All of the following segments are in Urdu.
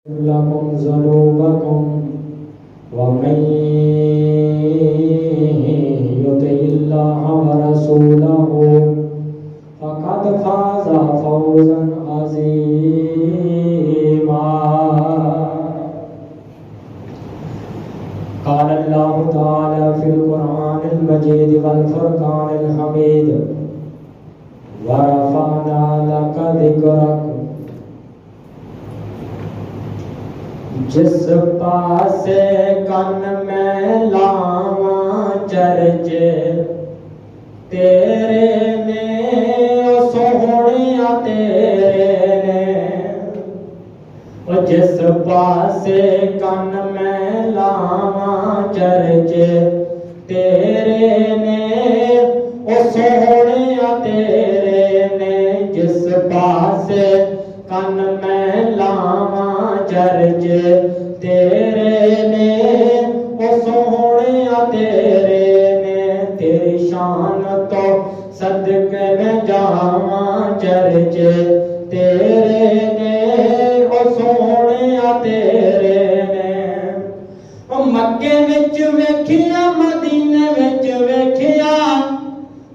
لكم ذنوبكم ومن يطع الله ورسوله فقد فاز فوزا عظيما. قال الله تعالى في القرآن المجيد والفرقان الحميد ورفعنا لك ذكرك. جس پاسے کن میں لاواں چرچے تیرے نے سوہنیا تیرے نے. جس پاسے کن میں لاواں چرچے تیرے نے سوہنیا تیرے نے. جس پاسے کن میں لاواں چرچے تیرے نے سوہنیا تیرے نے. تیری شان تو صدقے میں جاواں چرچے تیرے نے سوہنیا تیرے نے. مکے وچ ویکھیا مدینے وچ ویکھیا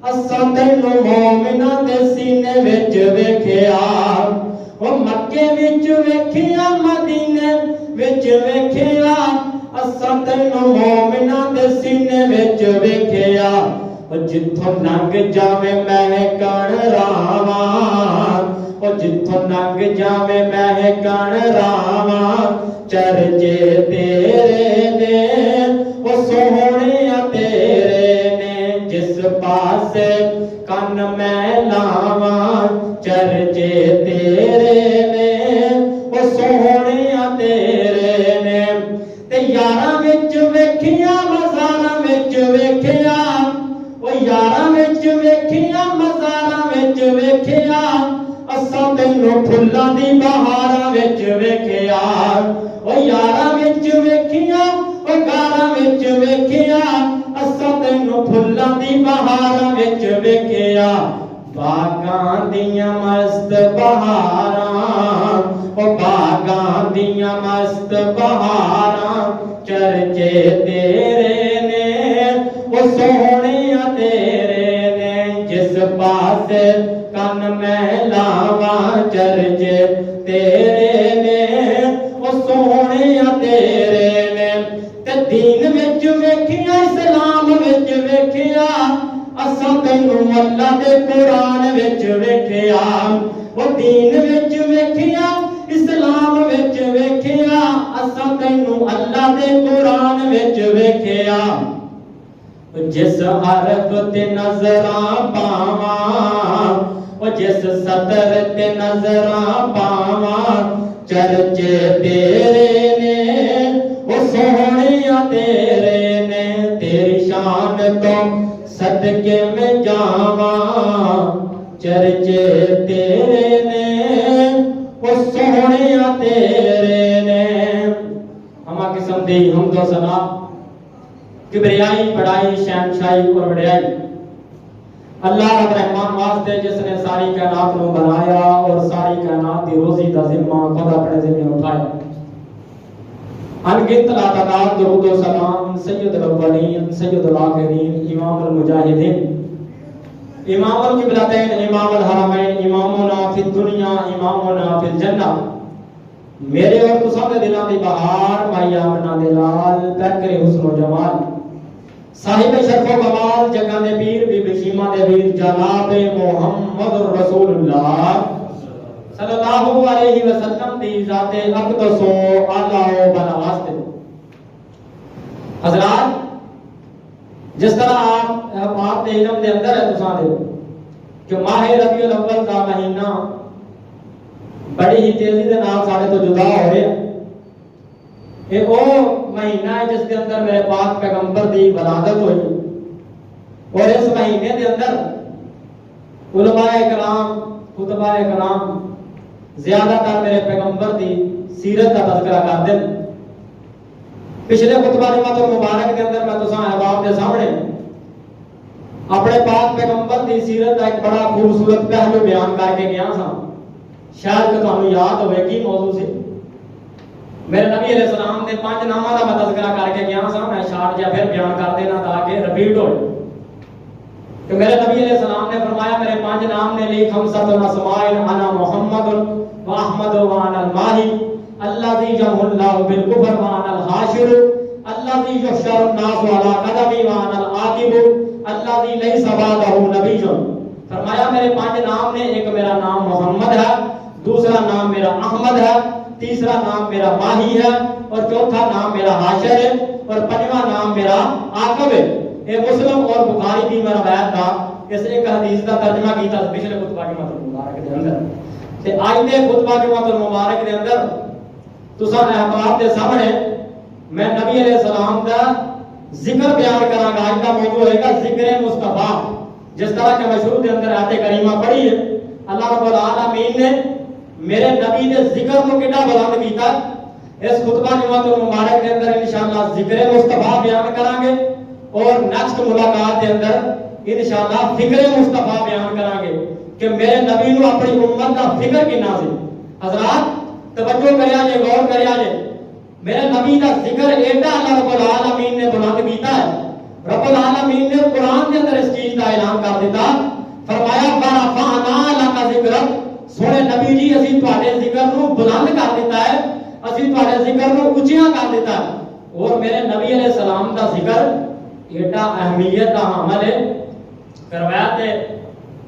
اساں تینوں مومناں دے سینے وچ ویکھیا. مکے وچ ویکھیا مدینے وچ ویکھیا اساں تینوں مومناں دے سینے وچ ویکھیا. جتھوں لنگ جاویں مہکن راواں جتھوں لنگ جاویں مہکن راواں چرچے تیرے نے سوہنیا تیرے نے. جس پاسے کن میں لاواں چرچے تیرے نے سوہنیا تیرے نے. تے یاراں وچ ویکھیا مزاراں وچ ویکھیا یاراں وچ ویکھیا مزاراں وچ ویکھیا اساں تینوں پھلاں دی بہاراں وچ ویکھیا. یاراں وچ ویکھیا گاراں وچ ویکھیا اساں تینوں پھلاں دی بہاراں وچ ویکھیا. باغاں دیاں مست بہاراں باغاں دیاں مست بہاراں چرچے تیرے نے سوہنیا تیرے نے. جس پاسے کن میں لاواں چرچے تیرے نے سوہنیا تیرے نے. تے دین وچ ویکھیا اسلام وچ ویکھیا اساں تینوں اللہ دے قرآن وچ ویکھیا. دین وچ ویکھیا اسلام وچ ویکھیا اساں تینوں اللہ دے قرآن وچ ویکھیا. جس حرف تے نظراں پاواں جس سطر تے نظراں پاواں چرچے تیرے نے سوہنیا تیرے نے. تیری شان تو صدقے میں جاواں چرچے تیرے نے سوہنیا تیرے نے. ہما قسم دی حمد و ثنا کبریائی بڑائی شہنشاہی اور وڈیائی اللہ رب رحمان واسطے جس نے ساری کائنات کو بنایا اور ساری کائنات دی روزی دا ذمہ خود اپنے ذمہ اٹھایا. انگنت لاتعداد درود و سلام سید الاولین سید الآخرین امام المجاہدین امام القبلتین امام الحرمین امامنا فی الدنیا امامنا فی الجنہ میرے اور تساں دے دلاں دی بہار بھائی آمنہ دلال پیکر حسن و جمال صاحب شرف و کمال جگہ دے پیر بی بشیمہ دے ویر جناب محمد رسول اللہ صلی اللہ علیہ وسلم دی ذات اقدس و اعلیٰ و بنواستے. حضرات جس طرح آپ نے علم دے اندر ہے تساں دے کہ ماہ ربیع الاول دا مہینہ بڑی ہی تیزی دے نال ساڑے تو جدا ہو رہے ہیں. ایک وہ مہینہ ہے جس کے اندر میرے پاک پیغمبر دی ولادت ہوئی اور اس مہینے دے اندر علماء کرام خطبہ کرام زیادہ تر میرے پیغمبر دی سیرت کا تذکرہ کرتے ہیں. پچھلے خطبہ جمعۃ المبارک کے اندر میں تساں احباب کے سامنے اپنے پاک پیغمبر دی سیرت کا ایک بڑا خوبصورت پہلو بیان کر کے گیا سا. شاید کہ تمہیں یاد ہوئے کی موضوع سے میرے نبی علیہ السلام نے 5 ناموں کا میں تذکرہ کر کے گیا سا، میں شارٹ جا پھر بیان کر دینا تاکہ ریپیٹ ہو کہ میرے نبی علیہ السلام نے فرمایا میرے 5 نام نے لی خمسۃ اسماء انا محمد و احمد و انا الماہی الذی جمع اللہ بالکفر و انا الحاشر الذی یحشر الناس علی قدمی و انا العاقب الذی لیس بعدہ نبی۔ فرمایا میرے 5 نام نے، ایک میرا نام محمد ہے، دوسرا نام میرا احمد ہے، تیسرا نام میرا ماہی ہے، اور چوتھا نام میرا حاشر ہے، اور 5واں نام میرا عاقب ہے۔ یہ مسلم اور بخاری کی روایت تھا۔ اس ایک حدیث کا ترجمہ کیتا پچھلے خطبہ کے مبارک کے اندر تے اج دے خطبہ کے مبارک کے اندر تساں احباب کے سامنے میں نبی علیہ السلام کا ذکر بیان کراں گا۔ اج کا موضوع ہے ذکر مصطفیٰ۔ جس طرح کہ میں شروع کے اندر آیت کریمہ پڑھی ہے، اللہ رب العالمین نے میرے نبی دے ذکر کو کتنا بلند کیتا۔ اس خطبہ کے مبارک کے اندر انشاءاللہ ذکر مصطفیٰ بیان کریں گے، اور نیکسٹ ملاقات کے اندر انشاءاللہ فکر مصطفیٰ بیان کریں گے کہ میرے نبی نو اپنی امت کا فکر کنا سی۔ حضرات توجہ کریا جے، غور کریا جے، میرے نبی کا ذکر ایڈا اللہ رب العالمین نے بلند کیتا ہے۔ رب العالمین نے قرآن کے اندر اس چیز کا اعلان کر دیتا، فرمایا فرفعنا لک ذکرک، سونے نبی جی اسی تواڈے ذکر نو بلند کر دیتا ہے، اسی تواڈے ذکر نو اونچا کر دیتا ہے۔ اور میرے نبی علیہ السلام کا ذکر ایڈا اہمیت کا حامل ہے۔ روایت ہے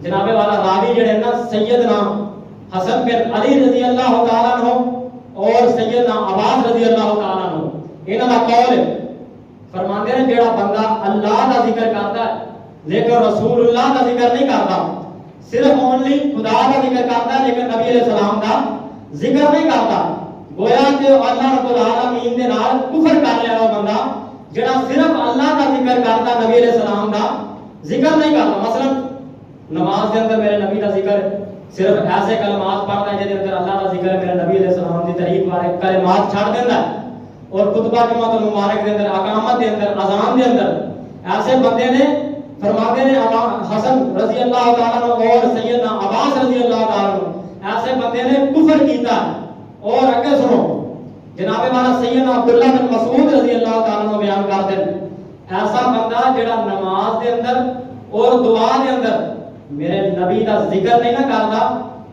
جناب والا راوی جڑے نا سیدنا حسن بن علی رضی اللہ تعالیٰ عنہ اور سیدنا عباس رضی اللہ تعالیٰ عنہ، انہاں دا قول ہے، فرماندے ہیں جڑا بندہ اللہ کا ذکر کرتا ہے لیکن رسول اللہ کا ذکر نہیں کرتا، صرف اونلی خدا کا ذکر کرتا ہے لیکن نبی علیہ السلام کا ذکر نہیں کرتا، گویا کہ اللہ رب العالمین دے نال کفر کر لیا وہ بندہ جڑا صرف اللہ کا ذکر کرتا، نبی علیہ السلام کا ذکر نہیں کرتا۔ مثلا نماز کے اندر میرے نبی کا ذکر صرف ایسے کلمات پڑھتا ہے جن اندر اللہ کا ذکر ہے، میرے نبی علیہ السلام کی تعریف والے کلمات چھڑ دیتا ہے، اور خطبہ جمعہ المبارک کے اندر، اقامت کے اندر، اذان کے اندر ایسے بندے نے فرماتے ہیں حسن رضی اللہ تعالیٰ عنہ اور سیدنا عباس رضی اللہ تعالیٰ عنہ، ایسے بندے نے کفر کیتا ہے۔ اور اگے سنو جناب والا سیدنا عبداللہ بن مسعود رضی اللہ تعالیٰ عنہ بیان کرتے ہیں، ایسا بندہ جڑا نماز کے اندر اور دعا کے اندر میرے نبی کا ذکر نہیں نہ کرتا،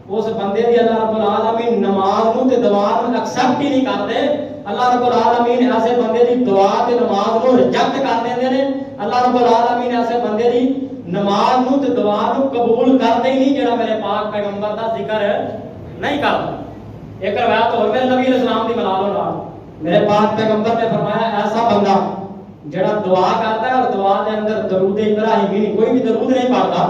اس بندے دی اللہ رب العالمین نماز نو تے دعا نو ایکسپٹ ہی نہیں کرتے۔ اللہ رب العالمین ایسے بندے دی دعا تے نماز نو ریجیکٹ کر دیندے نے۔ اللہ رب العالمین ایسے بندے دی نماز نو تے دعا نو قبول کرتے ہی نہیں جڑا میرے پاک پیغمبر دا ذکر نہیں کرتا۔ ایک روایت اور میرے نبی علیہ السلام دی ملا لو، میرے پاک پیغمبر نے فرمایا ایسا بندہ جڑا دعا کرتا ہے اور دعا دے اندر درود ابراہیمی نہیں، کوئی بھی درود نہیں پڑھتا،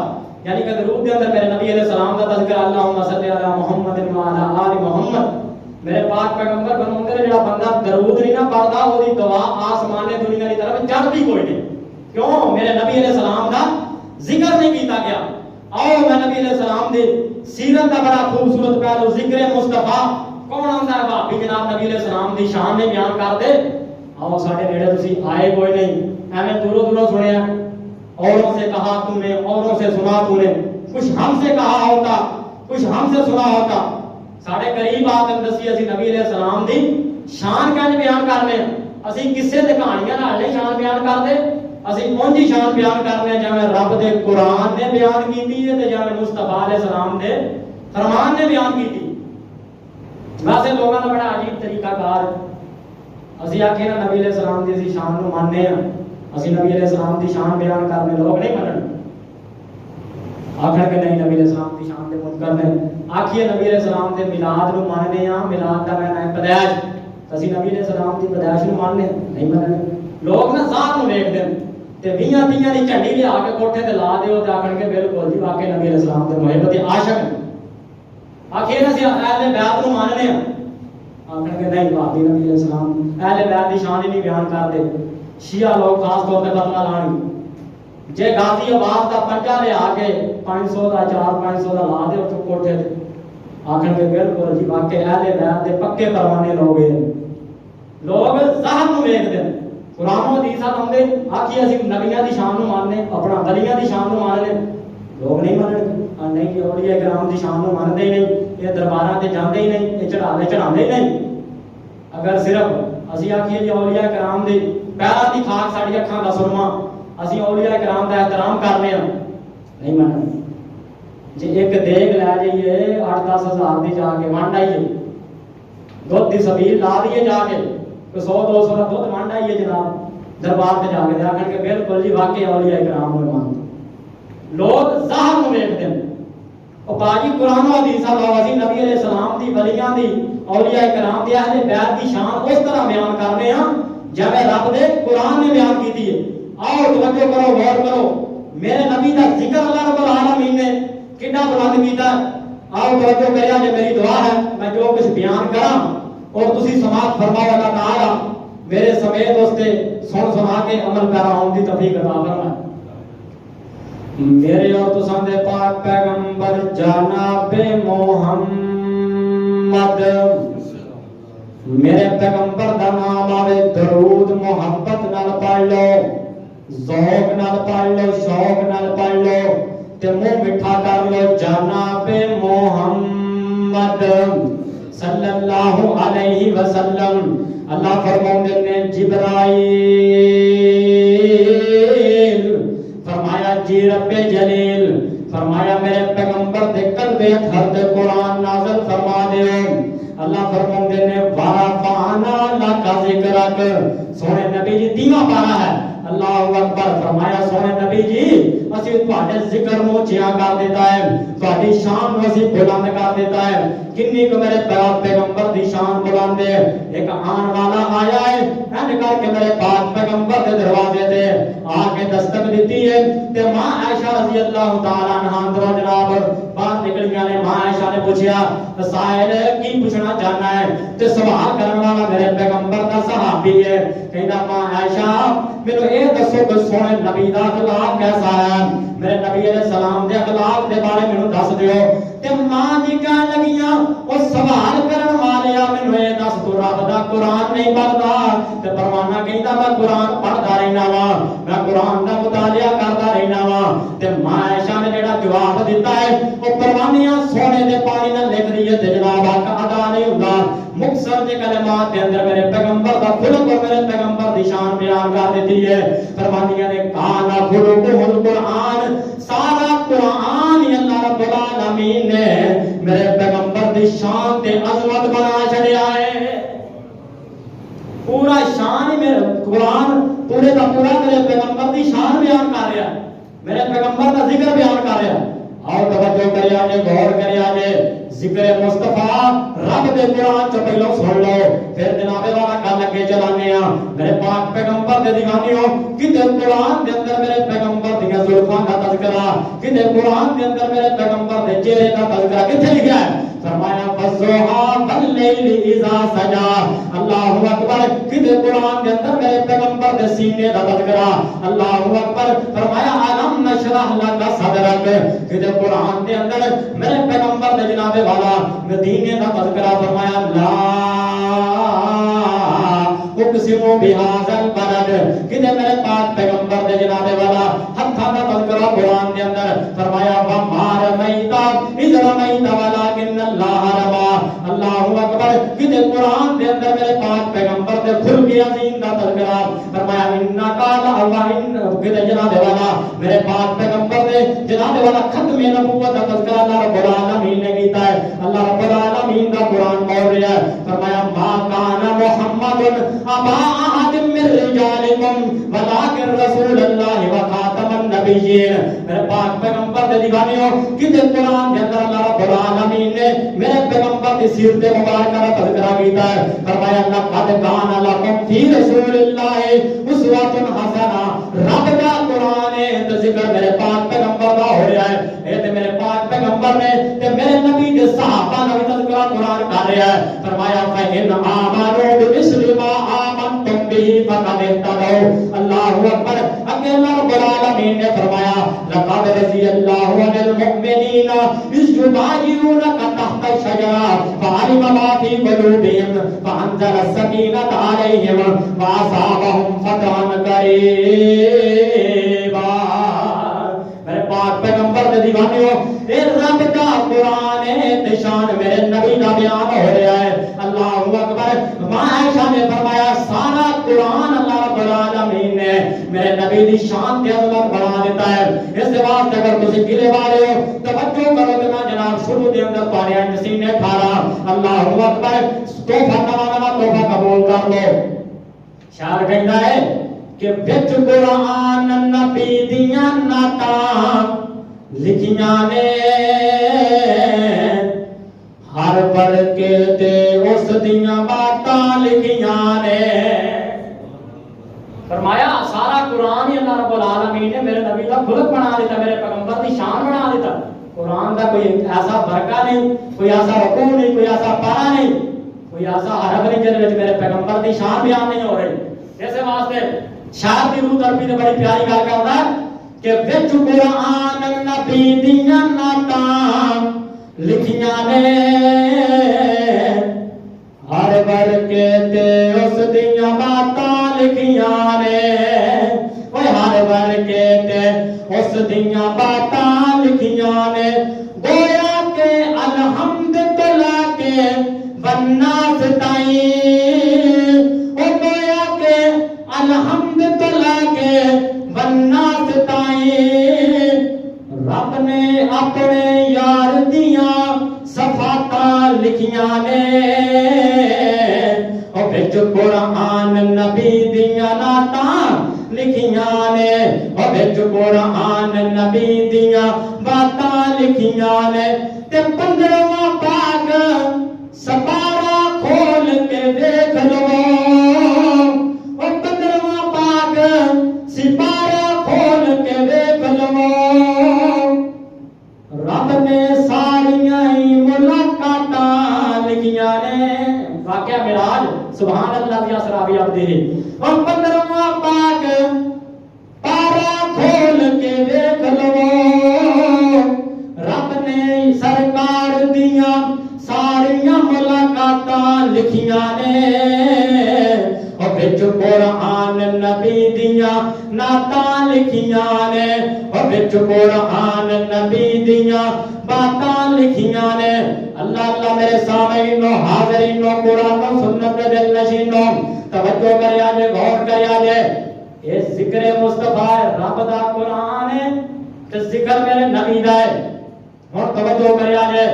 یعنی کہ درود دے اندر میرے نبی علیہ السلام کا تذکرہ اللہم صلی علی محمد و علی آل محمد، میرے پاک پیغمبر فرماتے ہیں جڑا بندہ درود نہیں نہ پڑھتا وہ دی دعا آسمان دنیا کی طرف چڑھتی کوئی نہیں۔ کیوں؟ میرے نبی علیہ السلام کا ذکر نہیں کیتا گیا۔ آؤ میں نبی علیہ السلام دی سیرت کا بڑا خوبصورت پہلو ذکر مصطفیٰ کون آندا ہے بھابی جناب نبی علیہ السلام دی شان میں بیان کر دے۔ آؤ ساڈے نیڑے تسی آئے کوئی نہیں، ایویں دوروں دوروں سنیا، اوروں سے کہا تو نے، اوروں سے سنا تو نے، کچھ ہم سے کہا ہوتا، کچھ ہم سے سنا ہوتا، ساڈے قریب آ کے دسی اسی نبی علیہ السلام دی شان کیوں بیان کرنے، اسی قصے تے کہانیاں نال نہیں شان بیان کردے، اسی اونجی شان بیان کرنے جویں رب دے قرآن نے بیان کیتی ہے تے جویں مصطفیٰ علیہ السلام دے فرمان نے بیان کیتی۔ ویسے لوگوں کا بڑا عجیب طریقہ کار، اسی آکھے نا نبی علیہ السلام دی شان نو ماننے ہیں، اسی نبی علیہ السلام دی شان بیان کرنے لوگ نہیں منن، آخر کہ نہیں نبی علیہ السلام دی شان دے منکر نے، آکھیے نبی علیہ السلام دے میلاد نو ماننے ہیں، میلاد دا میں پیدائش، اسی نبی علیہ السلام دی پیدائش نو ماننے نہیں مننے۔ لوگ نا ذات نو ویکھ دین تے 20 دی جھنڈی لیا کے کوٹھے تے لا دیو تے آکھن کے بالکل جی واقعی نبی علیہ السلام دے محب تے عاشق ہیں، آخر نا اہل بیت نو ماننے ہیں، آخر کے نہیں بھابی نبی علیہ السلام اہل بیت دی شان ہی نہیں بیان کرتے۔ شیعہ لوگ خاص طور پہ فتوا لانی جے غازی عباس دا پنجا لے آ کے 500 دا 400-500 دا لا دے اس کوٹھے تے، آخر کے بالکل جی واقعی اہل بیت دے پکے پروانے لوگ ہیں۔ لوگ ظاہر نو ویکھ دے، قرآن و حدیث آندے آکھی اسی نبیاں دی شان نو ماننے، اپنا ولیاں دی شان نو ماننے، لوگ نہیں منن، نہیں کہ اولیاء کرام دی شان نو مانتے ہی نہیں، یہ درباراں تے جاندے ہی نہیں، یہ چڑھاوے چڑھاندے ہی نہیں۔ اگر صرف اسی آکھیے جی اولیاء کرام دی پیراں دی خاک ساڈی اکھاں دا سرما اسی اولیاء کرام دا احترام کرنے ہاں نہیں مننا جی ایک دیگ لے جائیے 8-10 ہزار دی جا کے ونڈ آئیے دودھ دی سبیل لا دیے جا کے 100-200 کا دودھ ونڈ آئیے جناب دربار تے جا کے آخر کے بالکل جی واقعی اولیاء کرام ہوئے مانتے لوگ ظاہر نو ویکھدے ہیں او باجی قرآن و حدیث اللہ وسی نبی علیہ السلام دی ولیاں دی اولیاء کرام دی اہل بیت دی شان اس طرح بیان کرنے ہاں جویں رب دے قرآن نے بیان کیتی ہے آؤ توجہ کرو غور کرو میرے نبی دا ذکر اللہ رب العالمین نے کتنا بلند کیتا ہے آؤ توجہ کریا جے میری دعا ہے میں جو کچھ بیان کراں اور تسی سماعت فرماؤ اللہ تعالی میرے سمیت اس تے سن سنا کے عمل پیرا ہون دی توفیق عطا فرمائے میرے اور تساں دے پاک پیغمبر جناب محمد میرے پیغمبر دا نام آوے درود محبت نال پڑھ لو ذوق نال پڑھ لو شوق نال پڑھ لو تے منہ میٹھا کر لو جناب محمد صلی اللہ علیہ وسلم اللہ فرماتے نے جبرائیل فرمایا جی رب جلیل فرمایا میرے پیغمبر دے قلب اطہر تے قرآن نازل فرما دے اللہ فرماتے نے ورفعنا لک ذکرک سونے نبی جی دیواں پارا ہے اللہ اکبر فرمایا سونے نبی جی اسی تواڈے ذکر نو چیا کر دیتا ہے تواڈی شان نو اسی بلند کر دیتا ہے کنی کو میرے پیغمبر دی شان بلند ہے ایک آن والا آیا ہے این کر کے میرے پاک پیغمبر دے دروازے تے آ کے دستک دیتی ہے تے ماں عائشہ رضی اللہ تعالی عنہا اندر جناب باہر نکل گیا نے ماں عائشہ نے پوچھا سائل کی پوچھنا چاہنا ہے تے سوال کرنے والا میرے پیغمبر دا صحابی ہے کہندا ماں عائشہ مینوں اے دسو کہ سونے نبی دا اخلاق کیسا ہے میرے نبی علیہ السلام دے اخلاق دے بارے مینوں دس دیو تے ماں جی کہن لگیاں او سوال کرن والیا مینوں اے دس تو رب دا قرآن نہیں پڑھدا تے پروانہ کہندا میں قرآن پڑھدا رہنا وا میں قرآن دا مطالعہ کردا رہنا وا تے ماں عائشہ نے جڑا جواب دیتا ہے او پروانیاں سونے دے پانی نال لکھ دی تے جناب حق ادا نہیں ہوندا مختصر دے کلمات دے اندر میرے پیغمبر دا خلق اور میرے پیغمبر دی شان بیان کر دیتی ہے فرمانیاں نے کانا خلق القرآن سارا قرآن اللہ رب العالمین نے میرے پیغمبر دی شان تے عظمت بنا چھڑیا ہے پورا شان ہی میرے قرآن پورے دا پورا میرے پیغمبر دی شان بیان کر رہا ہے میرے پیغمبر دا ذکر بیان کر رہا ہے آؤ توجہ کریا جے غور کریا جے ذکر مصطفیٰ رب دے قرآن چ پہلو سن لو پھر جناب والا گل اگے چلانے ہاں میرے پاک پیغمبر دے دیوانیو کتے قرآن دے اندر میرے پیغمبر دی زلفاں دا تذکرہ کتے قرآن دے اندر میرے پیغمبر دے چہرے دا تذکرہ کتے لکھا ہے فرمایا فضحا واللیل اذا سجا اللہ اکبر کتے قرآن دے اندر میرے پیغمبر دے سینے دا تذکرہ اللہ اکبر فرمایا علم نشرح لک صدرک کتے قرآن دے اندر میرے پیغمبر دے جناب والا مدینے دا تذکرہ فرمایا لا اقسم بهذا البلد کتے میرے پاک پیغمبر دے جناب والا ہتھاں دا تذکرہ قرآن دے اندر فرمایا وما رمیت اذ رمیت ولکن اللہ رما اللہ اکبر کتے قرآن دے اندر میرے پاک پیغمبر دے خلق عظیم دا تذکرہ فرمایا انک اللہ کتے جناب والا میرے پاک پیغمبر دے جناب والا ختم نبوت دا تذکرہ اللہ رب العالمین نے کیتا ہے اللہ رب العالمین دا قرآن پڑھ رہا ہے فرمایا ما کان محمد ابا احد من رجالکم ولکن رسول اللہ وخاتم النبیین میرے پاک پیغمبر دے دیوانیوں کتے قرآن دے اندر اللہ رب العالمین نے میرے پیغمبر دی سیرت مبارکہ دا تذکرہ کیتا ہے فرمایا لقد کان لکم فی رسول اللہ اسوۃ حسنہ رب دا قرآن ہے تے ذکر میرے پاک پیغمبر دا ہو رہا ہے اے تے میرے پاک پیغمبر نے تے میرے نبی دے صحابہ نے تذکرہ قرآن کر رہا ہے فرمایا فإن آمنوا بمثل ما آمنتم به فقد اهتدوا اللہ اکبر اگے اللہ رب العالمین نے فرمایا لقد رضي الله عن المؤمنين إذ يبايعونك تحت الشجرة فعلم ما في قلوبهم فأنزل السكينة عليهم وأصابهم فتحا قريبا میرے پاک پیغمبر دے دیوانیوں اے رب دا قرآن ہے تے شان میرے نبی دا بیان ہو رہا ہے اللہ اکبر. ماں عائشہ نے فرمایا سارا قرآن اللہ رب العالمین نے میرے نبی دی شان تے عظمت بڑھا دیتا ہے. اس واسطے اگر تسی گلے والے ہو توجہ کرو کہ میں جناب شروع دے اندر تارے نسینے ٹھارا اللہ اکبر تحفہ نواں تحفہ قبول کر لو. شاعر کہندا ہے کہ وچ قرآن نبی دیاں نعتاں لکھیاں نے ہر پڑھ کے تے اس دیاں باتاں لکھیاں نے. فرمایا سارا قرآن ہی اللہ رب العالمین نے میرے نبی کا خلق بنا دیتا, میرے پیغمبر کی شان بنا دیتا. قرآن کا کوئی ایسا برکہ نہیں, کوئی ایسا رکوع نہیں, کوئی ایسا پارا نہیں, کوئی ایسا حرف نہیں جس وچ میرے پیغمبر کی شان بیان نہیں ہو رہی. اس واسطے شاعر دی روح تربی نے بڑی پیاری گل کردا ہے کہ وچ قرآن نبی دیاں نعتاں لکھیاں نے ہر ورکے تے اس دیاں باتاں لکھیاں نے. اوے ہر ورکے تے اس دیاں باتاں لکھیاں نے. گویا کہ الحمد تلا کے والناس تائیں, او گویا کہ الحمد تلا کے والناس تائیں رب نے اپنے یار دیاں صفاتاں لکھیاں نے. او وچ قرآن نبی دیاں نعتاں لکھیاں نے, او وچ قرآن نبی دیاں باتاں لکھیاں نے. تے 15واں پاک سپارہ کھول کے دیکھ لو, او 15واں پاک سپارہ کھول کے دیکھ لو. رب نے ساریاں ہی ملاقاتاں لکھیاں نے. واقعہ معراج سبحان اللہ یا سرابی عبدہ. اور 15واں پاک پارا کھول کے دیکھ لو. رب نے سرکار دیاں ساریاں ملاقاتاں لکھیاں نے. اور وچ قرآن نبی دیاں نعتاں لکھیاں نے. اور وچ قرآن نبی دیاں باتاں لکھیاں نے. اللہ اللہ میرے سامعین و حاضرین و قرآن و سنت دے دل نشینوں توجہ کریا جے, غور کریا جے. یہ ذکر مصطفیٰ ہے, رب دا قرآن ہے تے ذکر میرے نبی دا ہے. اور توجہ کریا جے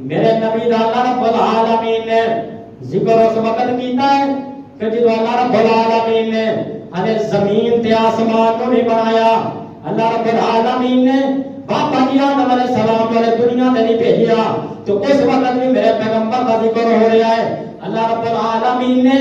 میرے نبی دا اللہ رب العالمین نے ذکر اس وقت کیتا ہے کہ جدو اللہ رب العالمین نے ہنے زمین تے آسمان کو بھی بنایا. اللہ رب العالمین نے باپا جی آدم علیہ السلام والے دنیا میں نہیں بھیجا تو اس وقت بھی میرے پیغمبر کا ذکر ہو رہا ہے. اللہ رب العالمین نے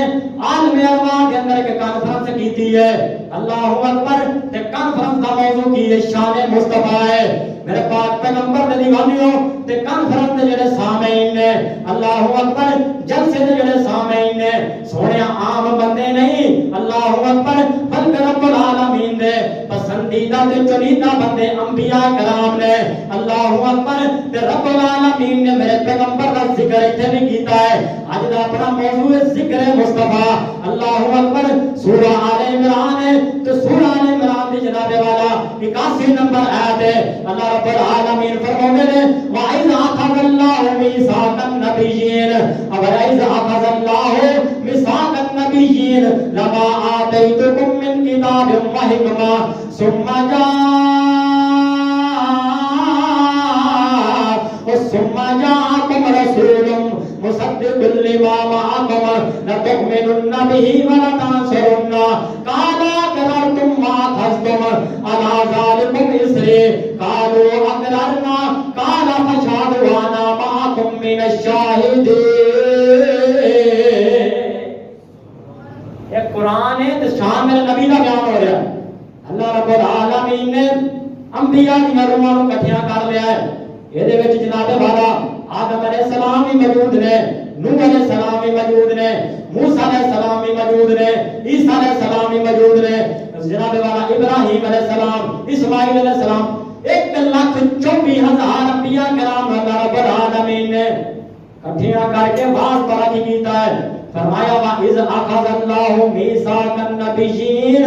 عالم ارواح کے اندر ایک کانفرنس کی ہے. اللہ اکبر. تے کانفرنس کا موضوع کی ہے شان مصطفیٰ ہے. میرے پاک پیغمبر دے دیوانیوں تے کانفرنس دے جڑے سامعین نے اللہ اکبر, جلسے دے جڑے سامعین نے سونے عام بندے نہیں اللہ اکبر بلکہ رب العالمین دے پسندیدہ تے چنیدہ بندے انبیاء کرام نے اللہ اکبر. تے رب العالمین نے میرے پیغمبر کا ذکر ایتھے بھی کیتا ہے. اج دا اپنا موضوع ہے ذکر مصطفیٰ اللہ اکبر. سورہ آل عمران ہے تو سورہ آل عمران دی جناب والا 81 نمبر آیت ہے. اللہ رب العالمین فرماتے ہیں وَإِذْ أَخَذَ اللَّهُ مِيثَاقَ النَّبِيِّينَ وَإِذْ أَخَذَ اللَّهُ مِيثَاقَ النَّبِيِّينَ لَمَا آتَيْتُكُم مِّن كِتَابٍ وَحِكْمَةٍ ثُمَّ جَاءَكُمْ رَسُولٌ مُصَدِّقٌ لِّمَا مَعَكُمْ لَتُؤْمِنُنَّ بِهِ وَلَتَنصُرُنَّهُ قَالَ أَقْرَرْتُمْ وَأَخَذْتُمْ عَلَىٰ ذَٰلِكُمْ إِصْرِي قَالُوا أَقْرَرْنَا قَالَ فَاشْهَدُوا وَأَنَا مَعَكُم مِّنَ الشَّاهِدِينَ. یہ قرآن ہے تو شان میرے نبی کا بیان ہو رہا ہے. اللہ رب العالمین نے انبیاء کی روحاں نوں اکٹھیاں کر لیا ہے. یہ وچ جناب والا آدم علیہ السلام بھی موجود نے, نوح علیہ السلام بھی موجود نے, موسیٰ علیہ السلام بھی موجود نے, عیسیٰ علیہ السلام بھی موجود نے, جناب والا ابراہیم علیہ السلام, اسماعیل علیہ السلام. 1,24,000 انبیاء کرام اللہ رب العالمین نے اکٹھیاں کر کے واز برابر کیتا ہے. فرمایا وَإِذْ أَخَذَ اللَّهُ مِيثَاقَ النَّبِيِّينَ.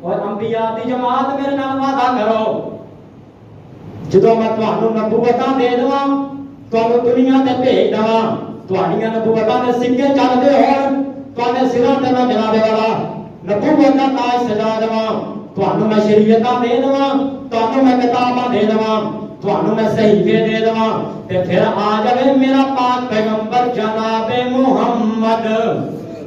اور انبیاء دی جماعت میرے نال وعدہ کرو جدوں میں تانوں نبوتاں دے دواں تانوں دنیا تے بھیج دواں ਤੁਹਾਡੀਆਂ ਨਬੂਵਤਾਂ ਦੇ ਸਿੱਕੇ ਚੱਲਦੇ ਹੋਣ, ਤੁਹਾਡੇ ਸਿਰਾਂ ਤੇ ਮੈਂ ਜਨਾਬੇ ਵਾਲਾ ਨਬੂਵਤ ਦਾ ਤਾਜ ਸਜਾ ਦੇਵਾਂ, ਤੁਹਾਨੂੰ ਮੈਂ ਸ਼ਰੀਅਤਾਂ ਦੇ ਦੇਵਾਂ, ਤੁਹਾਨੂੰ ਮੈਂ ਕਿਤਾਬਾਂ ਦੇ ਦੇਵਾਂ, ਤੁਹਾਨੂੰ ਮੈਂ ਸਹੀਫੇ ਦੇ ਦੇਵਾਂ, ਤੇ ਫਿਰ ਆ ਜਾਵੇ ਮੇਰਾ ਪਾਕ ਪੈਗੰਬਰ ਜਨਾਬੇ ਮੁਹੰਮਦ,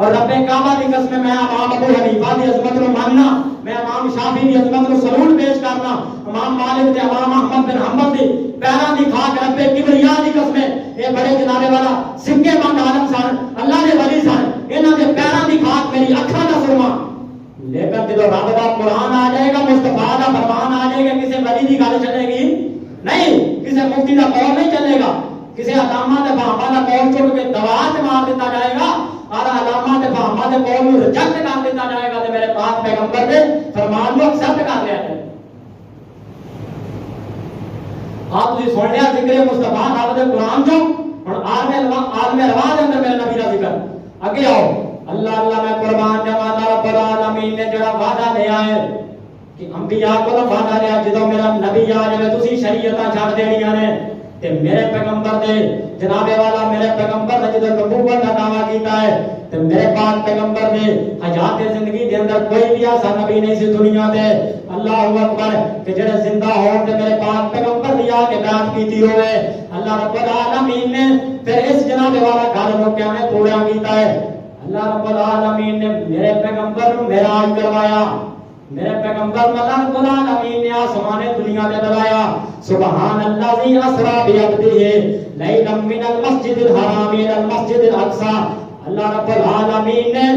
اور رب کعبہ کی قسم میں امام ابو حنیفہ کی عظمت کو ماننا، میں امام شافعی کی عظمت کو سلوٹ پیش کرنا، امام مالک تے امام احمد بن حنبل دی پیراں دی خاک رب کبریا دی قسم اے بڑے جناب والا سکے بند عالم سن، اللہ دے ولی سن، انہاں دے پیراں دی خاک میری اکھاں دا سرما۔ لیکن جب رب دا قرآن آ جائے گا، مصطفیٰ دا فرمان آ جائے گا، کسی ولی دی گل چلے گی نہیں، کسی مفتی دا قول نہیں چلے گا، کسی علامہ دے فہمہ دا قول چھوڑ کے دوات مار دیتا جائے گا اور علامہ دے فہمہ دے قول کو ریجیکٹ کر دیتا جائے گا تے میرے پاک پیغمبر دے فرمان کو ایکسپٹ کر لیا جائے۔ آپ تسی سن لیا ذکر مصطفیٰ رب دے قرآن چوں، ہن عالم رواج اندر میرے نبی دا ذکر اگے آؤ۔ اللہ اللہ میں قربان جاواں رب العالمین نے جڑا وعدہ لیا ہے کہ انبیاء کو وعدہ لیا جدوں میرا نبی آ جائے تسی شریعتاں چھڈ دینیاں نے تے میرے پیغمبر دے جناب والا میرے پیغمبر نے جدوں نبوت کا دعویٰ کیتا ہے تے میرے پاک پیغمبر نے حیات زندگی دے اندر کوئی بھی ایسا نبی نہیں سی دنیا تے اللہ اکبر کہ جڑے زندہ ہون تے میرے پاک پیغمبر دی آ کے بیعت کیتی ہوئے۔ اللہ رب العالمین نے پھر اس جناب والا گل نو کیویں پورا کیتا ہے؟ اللہ رب العالمین نے میرے پیغمبر کو معراج کروایا، میرے پیغمبر کو اللہ رب العالمین نے آسمان دنیا میں بلایا۔ سبحان الذی اسری بعبدہ لیلا من المسجد الحرام الى المسجد الاقصی۔ اللہ رب العالمین نے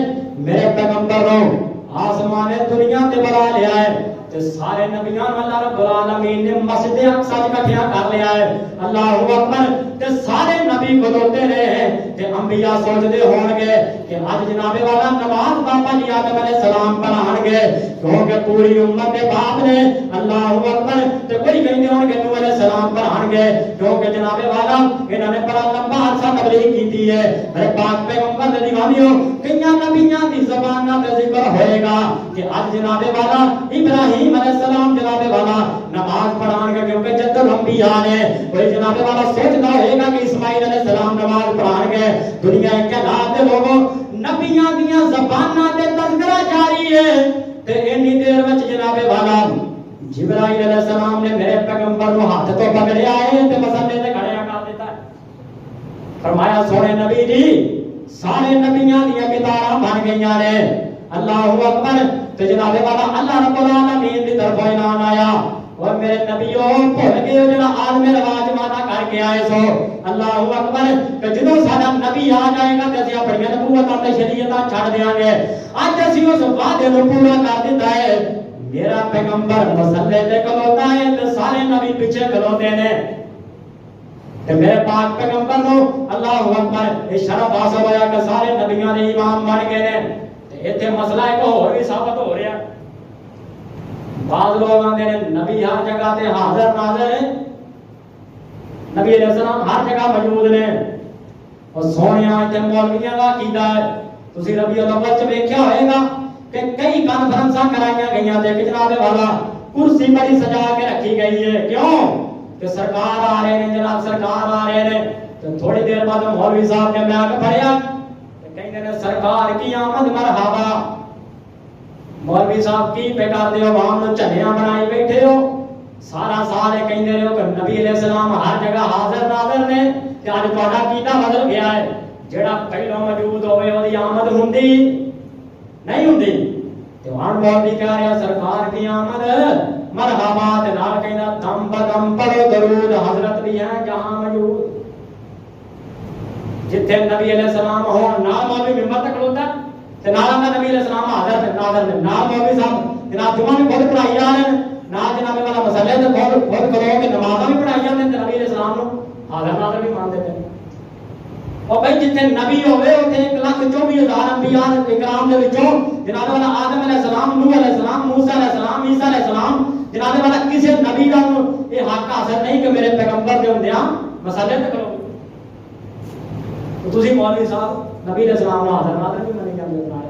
میرے پیغمبر کو آسمان دنیا تے بلا لیا ہے تے سارے نبیاں اللہ رب العالمین نے مسجد اقصی اکٹھا کر لیا ہے۔ اللہ اکبر تے سارے نبی کھلوتے رہے ہیں تے انبیاء سوچتے ہون گے کہ آج جناب والا نماز بابا جی آدم علیہ السلام پڑھان گے کیونکہ پوری امت کے باپ نے اللہ اکبر تے کوئی کہندے ہون گے نوح علیہ السلام پڑھان گے کیونکہ جناب والا انہوں نے بڑا لمبا عرصہ تبلیغ کیتی ہے۔ میرے پاک پیغمبر دے دیوانیو کئیاں نبیاں دی زباناں تے ذکر ہوئے گا کہ آج جناب والا ابراہیم علیہ السلام جناب والا نماز پڑھان گے کیونکہ جد انبیاء نے کوئی جناب والا سوچتا ہوئے گا کہ اسماعیل علیہ السلام نماز پڑھان گے دنیا کے لات لوگوں نبیاں دیاں زباناں تے تذکرہ جاری ہے تے انی دیر وچ جناب والا جبرائیل علیہ السلام نے میرے پیغمبر کو ہاتھ تو پکڑیا ہے تے مسلے تے کھڑا کر دیتا ہے۔ فرمایا سونے نبی جی سارے نبیاں دیاں کتاباں بن گئیاں نے۔ اللہ اکبر تے جناب والا اللہ رب العالمین دی طرف اعلان آیا اور میرے نبیوں بھول گئے ہو جڑا عالم رواج وعدہ کر کے آئے سو۔ اللہ اکبر کہ جدوں سارا نبی آ جائے گا تے اسی اپنی نبوتاں تے شریعتاں چھڈ دیاں گے۔ اج اسی اس وعدے نوں پورا کر دیتا ہے۔ میرا پیغمبر مسلے تے کھلوتا ہے تے سارے نبی پیچھے کھلوتے نے تے میرے پاک پیغمبر نو اللہ اکبر یہ شرف حاصل ہویا کہ سارے نبیاں دے امام بن گئے نے۔ تے ایتھے مسئلہ ایک اور بھی ثابت ہو رہا ہے۔ بعض لوگ آندے نے نبی ہر جگہ تے حاضر ناظر ہے، نبی علیہ السلام ہر جگہ موجود نے اور سونیاں تے مولویاں دا عقیدہ ہے۔ تسی ربیع الاول وچ ویکھیا ہوئے گا کہ کئی کانفرنساں کرائیاں گئیاں تے جناب والا کرسی بڑی سجا کے رکھی گئی ہے، کیوں کہ سرکار آ رہے ہیں، جناب سرکار آ رہے ہیں۔ تو تھوڑی دیر بعد مولوی صاحب نے میں پڑھیا کہندے نے سرکار کی آمد مرحبا۔ مولوی صاحب کی پہ کر دیو عوام نو چنیاں بنائی بیٹھے ہو، سارا سال کہندے رہو کہ نبی علیہ السلام ہر جگہ حاضر ناظر نے تے اج تہاڈا عقیدہ بدل گیا ہے۔ جڑا پہلو موجود ہوئے اودی آمد ہوندی نہیں ہوندی تے ہن مولوی کہہ رہا سرکار کی آمد مرحبا تے نال کہندا دم بدم پڑھو درود حضرت بھی ہیں جہاں موجود۔ جتھے نبی علیہ السلام ہون نہ مولوی ممبر تک کھلوتا تے نال نبی علیہ السلام حاضر ناظر نے، نہ مولوی صاحب جناب جمعہ میں خود پڑھائی جا رہے ہیں، نہ جناب والا مسئلے تے خود کھلو کے نمازاں بھی پڑھائی جاندے تے نبی علیہ السلام نو حاضر ناظر بھی مان دیتے۔ اور بھائی جتنے نبی ہوئے اوتھے 1,24,000 انبیاء اکرام دے وچوں جناب والا آدم علیہ السلام، نوح علیہ السلام، موسیٰ علیہ السلام، عیسیٰ علیہ السلام جناب والا کسی نبی دا یہ حق حاصل نہیں کہ میرے پیغمبر دے ہوندیاں مسئلے تے کرو۔ تو تسی مولوی صاحب نبی علیہ السلام نو حاضر ناظر بھی منی جاندے بنایا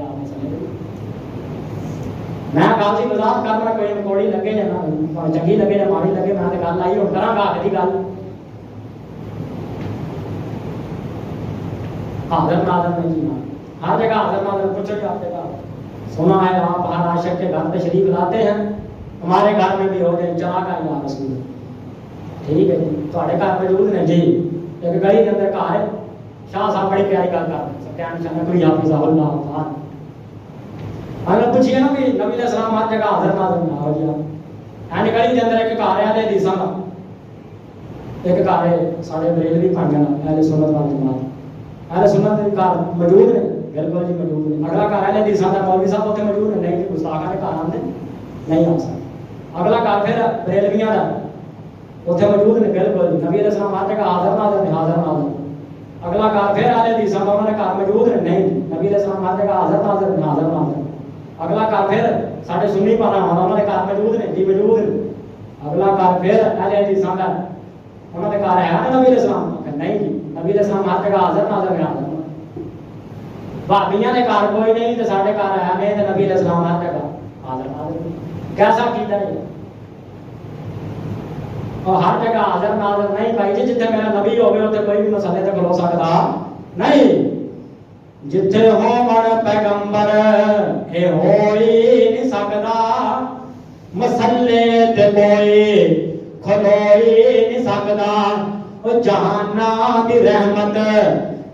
میں کافی وضاحت کرنا کوئی مکوڑی لگے یا نہ چنگی لگے یا ماڑی لگے میں گل آئی ہوں کراں گا اگلی گل حاضر ناظر نہیں جینا ہر جگہ حاضر ناظر پوچھو کہ آپ جگہ سنا ہے آپ ہر عاشق کے گھر تشریف لاتے ہیں ہمارے گھر میں بھی ہو گئے چلا کر یا رسول ٹھیک ہے جی تھوڑے گھر موجود نے جی ایک گلی کے اندر گھر ہے شاہ صاحب بڑی پیاری گل کر ٹینشن ہے کوئی حافظ اللہ خان اگر پوچھیے نا کہ نبی علیہ السلام ہر جگہ حاضر ناظر نہ ہو جائے این گلی کے اندر ایک گھر ہے حدیثاں کا ایک گھر ہے سارے بریلوی بن گیا اہل سنت وال جماعت اہل سنت کے گھر موجود ہیں بالکل جی موجود ہیں اگلا گھر ہے حدیثاں کا مولوی صاحب اتنے موجود ہیں نہیں کہ گستاخاں کے گھر آتے نہیں آ سکتے اگلا گھر پھر بریلویاں کا اتنے موجود ہیں بالکل نبی علیہ السلام ہر جگہ حاضر ناظر ہیں حاضر ناظر اگلا گھر پھر اہل حدیثاں کا انہوں نے گھر موجود ہیں نہیں نبی علیہ السلام ہر جگہ حاضر ناظر ہیں حاضر ناظر اگلا گھر پھر سارے سنی پانا انہوں نے گھر موجود ہیں جی موجود ہیں اگلا گھر پھر اہل حدیثاں کا انہوں نے کہا ہے نبی علیہ السلام نہیں جی نبی علیہ السلام ہر جگہ حاضر ناظر ہیں حاضر بھابیاں نے گھر کوئی نہیں تو سارے گھر ہے نہیں تو نبی علیہ السلام ہر جگہ حاضر ناظر کیسا کیتا ہے اور ہر جگہ حاضر ناظر نہیں بھائی جی جتنے میرا نبی ہوگی اتنے کوئی بھی مسئلے تے کھلو سکتا نہیں جتھے ہون پیغمبر اے ہوئی نہیں سکدا مسئلے تے کوئی کھلوئی نہیں سکدا او جہانا دی رحمت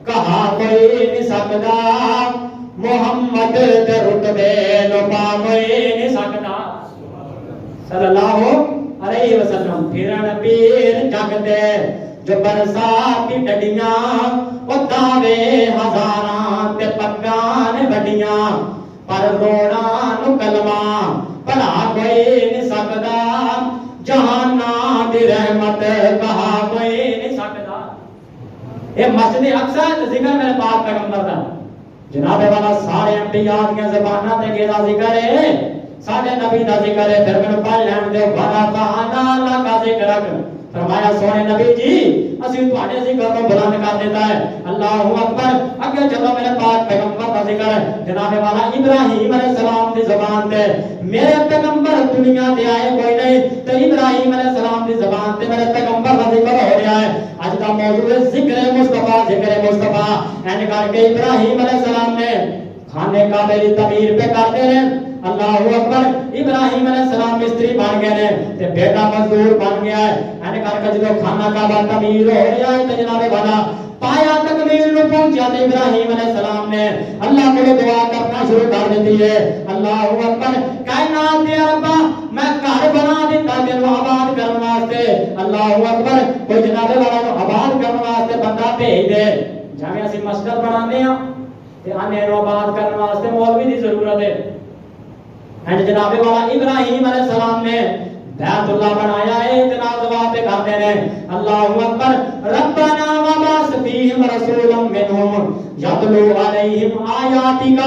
کہا کوئی نہیں سکدا محمد دے رتبے لپا کوئی نہیں سکدا صلی اللہ علیہ وسلم پھرن پیر جگ دے جو برسات کی ڈڈیاں وہ دعوے ہزاراں تے پگان وڈیاں پر روڑا نو کلمہ پڑھا کوئی نہیں سکدا جہانا دی رحمت کہا کوئی نہیں سکدا یہ مسجد اقصی ذکر میرے پاک پیغمبر دا جناب والا سارے انبیاء دی زباناں تے کیدا ذکر ہے سارے نبی دا ذکر ہے پھر میں پڑھ لین دے بڑا بہانا اللہ کا ذکر فرمایا سونے نبی جی اسی تواڈے ذکر کو بلند کر دیتا ہے اللہ اکبر اگے جدوں میرے پاک پیغمبر دا ذکر ہے جناب والا ابراہیم علیہ السلام دی زبان تے میرے پیغمبر دنیا تے آئے کوئی نہیں تے ابراہیم علیہ السلام دی زبان تے میرے پیغمبر دا ذکر ہو رہا ہے اج دا موضوع ہے ذکر مصطفیٰ این کر کے ابراہیم علیہ السلام نے خانے کعبے کی تعمیر پہ کرتے ہیں اللہ اکبر ابراہیم علیہ السلام مستری بن گئے ہیں تے بیٹا مزدور بن گیا ہے این کر کے جدوں خانہ کعبہ تعمیر ہو رہا ہے تے جناب والا پایا تکمیل نو پہنچا تے ابراہیم علیہ السلام نے اللہ کو دعا کرنا شروع کر دیتی ہے اللہ اکبر کائنات دے ربا میں گھر بنا دیتا تینوں آباد کرنے واسطے اللہ اکبر کوئی جناب والا نو آباد کرنے واسطے بندہ بھیج دے جویں اسی مسجد بنانے ہاں تے آنے نو آباد کرنے واسطے مولوی دی ضرورت ہے اینڈ جناب والا ابراہیم علیہ السلام نے بیت اللہ بنایا ہے اتنا دعا پہ کرتے ہیں اللہ اکبر ربنا وبعث فیہم رسولا منہم یتلو علیہم آیاتک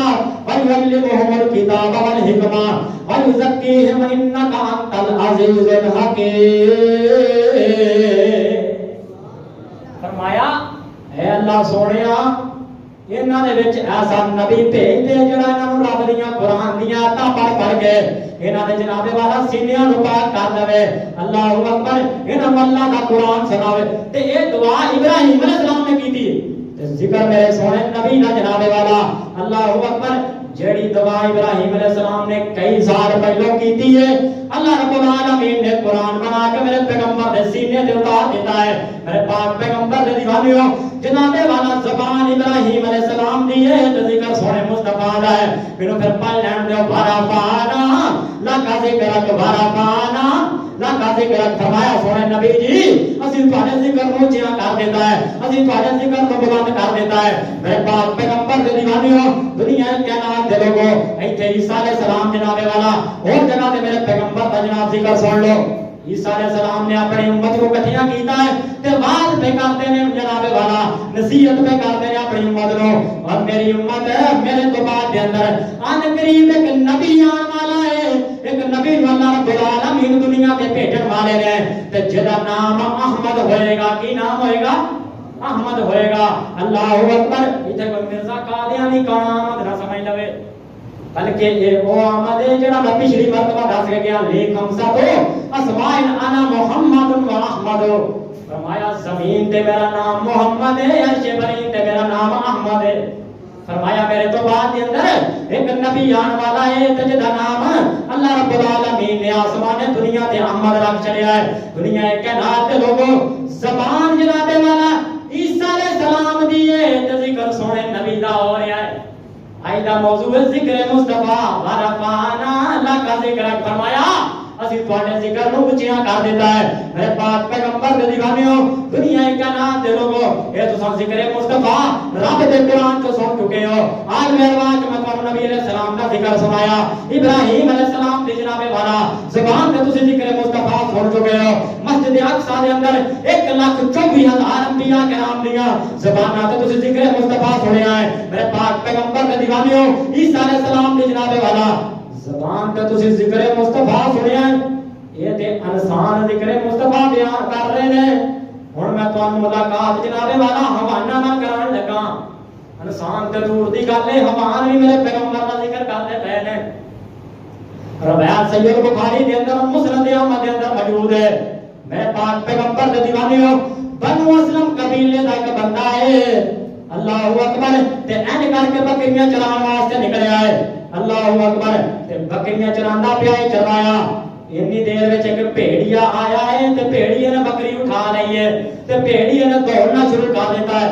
ویعلمہم الکتاب والحکمہ ویزکیہم انک انت العزیز الحکیم فرمایا اے اللہ سونیا انہاں دے وچ ایسا نبی بھیج دے جڑا انہاں نوں رب دیاں قرآن دیاں آیاتاں پڑھ کے انہاں دے جناب والا سینیاں نوں پاک کر دے اللہ اکبر انہاں اللہ دا قرآن سناوے تے اے دعا ابراہیم علیہ السلام نے کیتی تے ذکر میرے سونے نبی دا جناب والا اللہ اکبر جیڑی دعا ابراہیم علیہ السلام نے کئی سال پہلو کیتی ہے اللہ رب العالمین نے قرآن بنا کے میرے پیغمبر دے سینے تے اتار دیتا ہے میرے پاک پیغمبر دے دیوانیوں جناب والا زبان ابراہیم علیہ السلام دی ہے تے ذکر سونے مصطفیٰ دا ہے پھر پڑھ لین دیو بارا پانا لاکا ذکر بارا پانا لاکا ذکر فرمایا سونے نبی جی اسی تواڈے ذکر نوں اونچا کر دیتا ہے اسی تواڈے ذکر نوں بلند کر دیتا ہے میرے پاک پیغمبر دے دیوانیوں دنیا کے کائنات دے لوگوں ایتھے عیسیٰ علیہ السلام جناب والا اور جگہ تے میرے پیغمبر دا جناب ذکر سن لو عیسیٰ علیہ السلام نے اپنی امت کو کٹھیاں کیتا ہے تے واز پہ کرتے ہیں جناب والا نصیحت پہ کرتے ہیں اپنی امت کو اور میری امت ہے میرے تو بعد دے اندر ان قریب ایک نبی آن والا ہے ایک نبی اللہ رب العالمین دنیا تے بھیجن والے نے تے جدا نام احمد ہوئے گا کی نام ہوئے گا احمد ہوئے گا اللہ اکبر ایتھے کوئی مرزا قادیانی کا احمد نہ سمجھ لوے بلکہ یہ وہ آمد ہے جڑا میں پچھلی مرتبہ دس کے گیا لیکم سب اسمائن انا محمد و احمد فرمایا زمین تے میرا نام محمد ہے عرش برین تے میرا نام احمد ہے فرمایا میرے تو بعد کے اندر ایک نبی آن والا ہے تے جدا نام اللہ رب العالمین نے آسمان دنیا تے احمد رکھ چڑیا ہے دنیا کے کائنات کے لوگوں زبان جناب والا عیسیٰ علیہ السلام دیے تے ذکر سونے نبی دا ہو رہا ہے آئی دا موضوع ہے ذکر مصطفیٰ ورفعنا لک ذکرک فرمایا اسی تواڈے ذکر نو اونچا کر دیتا ہے میرے پاک پیغمبر دے دیوانیو دنیا کے نام دے لوگو اے تساں ذکر مصطفیٰ رب دے قرآن تو سن چکے ہو آج میرے واج میں تانوں نبی علیہ السلام دا ذکر سنایا ابراہیم علیہ السلام دی جناب والا زبان تے تسی ذکر مصطفیٰ سن چکے ہو مسجد اقصی دے اندر 1,24,000 انبیاء کرام دیاں زباناں تے تسی ذکر مصطفیٰ سنیا ہے میرے پاک پیغمبر دے دیوانیو عیسیٰ علیہ السلام دی جناب والا زبان تے تسی ذکر مصطفیٰ سنیا ہے یہ تے انسان ذکر مصطفیٰ بیان کر رہے ہیں ہن میں تانوں ملاقات جناب والا حوالہ نہ کران لگا انسان تے دور دی گل ہے حوالہ بھی میرے پیغمبر دا ذکر کرتے پے نے روایت صحیح بخاری دے اندر مسند احمد دے اندر موجود ہے میرے پاک پیغمبر دے دیوانیو بنو اسلم قبیلے دا ایک بندہ ہے اللہ اکبر تے این کر کے بکریاں چران واسطے نکلیا ہے اللہ اکبر تے بکریاں چراندا پیا ہے چرایا اتنی دیر وچ ایک بھیڑیا آیا ہے تے بھیڑیے نے بکری اٹھا لئی ہے تے بھیڑیے نے دوڑنا شروع کر دیتا ہے